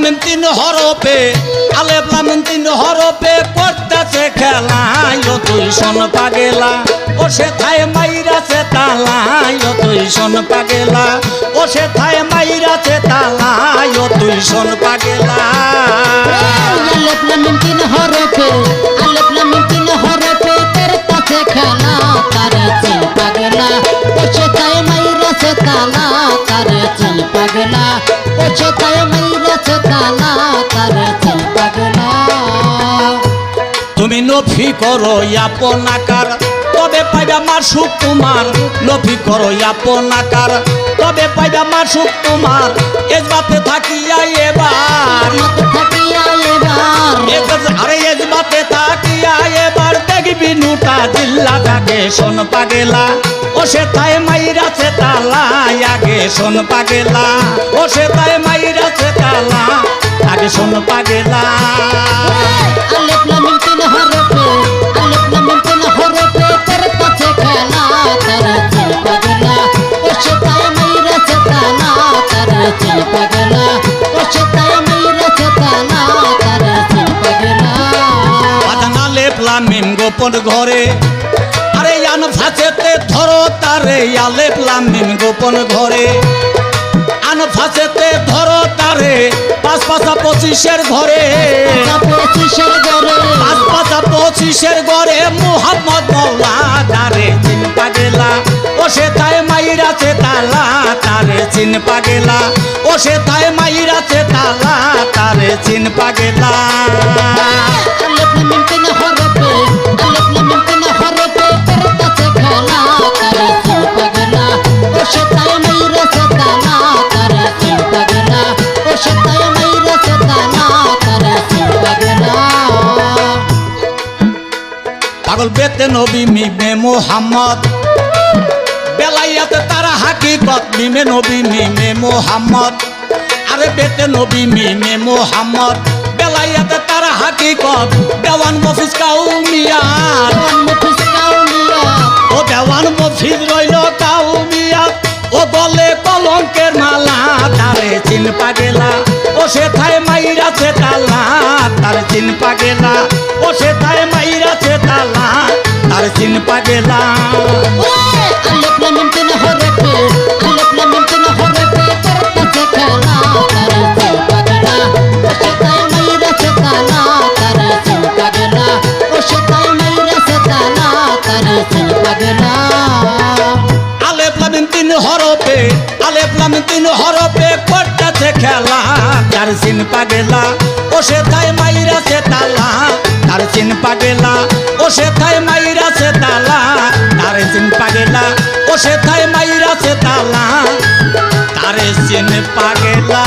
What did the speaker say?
মিম তিন হরফে আলেফ লাম মিম তিন হরফে করতেছে খেলা ও তুই শোন পাগেলা ও সে থায় মাইরাছে তালা ও তুই শোন পাগেলা ও সে থায় মাইরাছে তালা ও তুই শোন পাগেলা আলেফ লাম মিম তিন হরফে আলেফ লাম মিম তিন হরফে করতেছে খেলা তারে চিন পাগলা ও সে থায় মাইরাছে তালা তারে চিন পাগলা ও সে থায় মাইরাছে তালা তারে চিন পাগলা তুমি নফি করো আপন আকার তবে পাইবা মাসুক তোমার নফি করো আপন আকার তবে পাইবা মাসুক তোমার এজবাতে থাকিয়া এবার আরে এজবাতে থাকিয়া এবার দেখবি নুটা জিল্লা জাগে শোন পাগেলা ও সে তাই মাইরাছে তালা আগে শোন পাগেলা ও সে তাই মাইরাছে তালা আগে শোন পাগেলা আলেফ লাম মিম তিন হরফে আলেফ লাম মিম তিন হরফে করতেছে খেলা তারে চিন পাগলা ও সে তাই মাইরাছে তালা তারে চিন পাগলা ও সে তাই মাইরাছে তালা তারে চিন পাগলা আদান আলেফ লাম মিম গোপন ঘরে আরে আন ফাঁসেতে ধরো তারে আলেফ লাম মিম গোপন ঘরে আন ফাঁসেতে ধরো তারে পাঁচ পাঁচা পঁচিশের ঘরে পাঁচ পাঁচা পঁচিশের ঘরে মুহাম্মদ মৌলা তারে চিন পাগেলা ও সে তাই মাইরাছে তালা তারে চিন পাগেলা ও সে তাই মাইরাছে তালা তারে চিন পাগেলা আলেফ লাম মিম তিন হরফে আলেফ লাম মিম তিন হরফে করতেছে খেলা তারে চিন পাগলা ও সে তাই মাইরাছে তালা তারে চিন পাগলা ও সে তাই মাইরাছে তালা তারে চিন পাগলা পাগল বেতে নবী মিমে মোহাম্মদ বেলাইয়াতে তারা হাকিকত মিমে নবী মিমে মোহাম্মদ আরে বেতে নবী মিমে মোহাম্মদ বেলাইয়াতে তারা হাকিকত দেওয়ান মফিজ কাউমিয়াত ও দেওয়ান মফিজ রইল কাউমিয়াত ও বলে কলঙ্কের মালা তারে চিন পাগেলা ও সে থায় মাইরাছে তালা তারে চিন পাগেলা ও সে থায় মাইরাছে তালা তারে চিন পাগেলা আলেফ লাম মিম তিন হরফে আলেফ লাম মিম তিন হরফে করতেছে খেলা তারে চিন পাগলা ও সে তাই মাইরাছে তালা তারে চিন পাগলা ও সে তাই মাইরাছে তালা তারে চিন পাগলা আলেফ লাম মিম তিন হরফে আলেফ লাম মিম তিন হরফে করতেছে খেলা তার চিন পাগেলা ও সে থায় মাইরাছে তালা তার চিন পাগেলা ও সে থায় মাইরাছে তালা তার চিন পাগেলা ও সে থায় মাইরাছে তালা তারে চিন পাগেলা